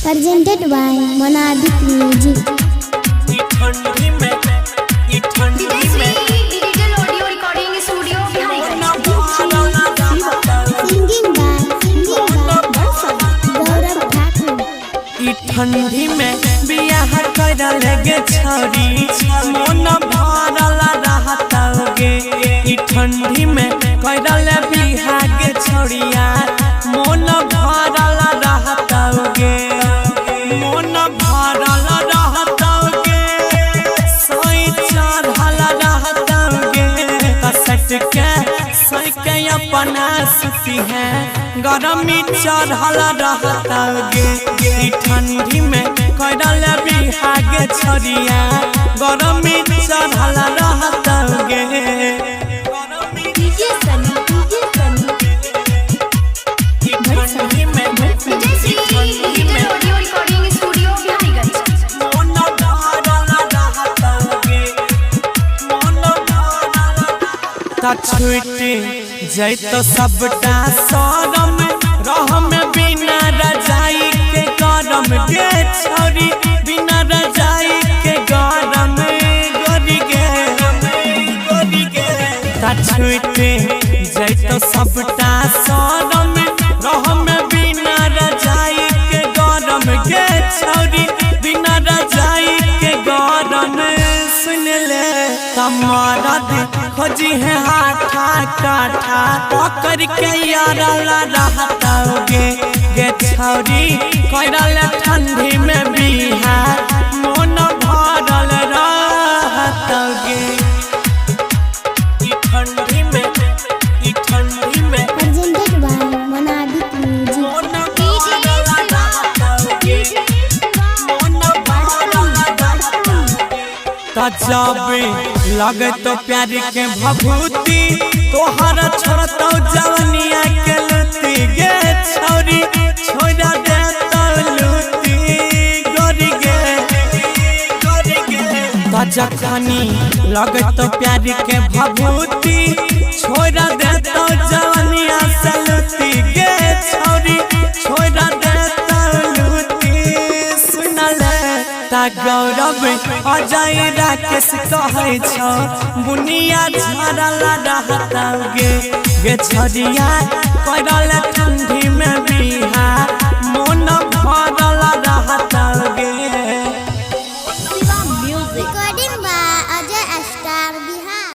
presented by Monadic Music. Digital audio recording studio Singing by गौरव ठाकुर। ठंडी में बियाह कर लगे छौरी मन भरल रहतौगे। ठंडी में कर बियाह के छौरिया मन भरल रहतौगे। मन भरल रहतौगे सोई चढ़ल रहतौगे। कसट के सोई के अपना सुती है गरमी चढ़ल रहतौगे। ठंडी में करल बिहागे छरिया गरमी चढ़ल रहतौगे। छुटे जैत सबटा शरम रह में बिना रजाई के गरम गे छौरी बिना रजाई के गरम गोरी गे छुटे जैत सबटा शरम रह में बिना रजाई के गरम गे छौरी बिना रजाई के गरम। सुन ले तमरद खोजी है हाथा काठा पकड़ के यारल रहतौगे। गे छौरी करल ठंडी में बिहा मन भरल रहतौगे। ठंडी में Presented by Monadic Music. जाबे लगे तो प्यार के भभूति तोहर छोड़तौ जवनिया के लुती। गे छौरी छोड़ा देतौ लुती गोरी गे जखनी लगे तो प्यार के भभूति छोड़ा देतौ जवनिया से लुती। गे छौरी छोड़ा देतौ लुती। सुनले ता गौरव अजय राकेश कहै छौ बुनिया झरल रहतौगे। गे छरिया करल ठंडी में बिहा मन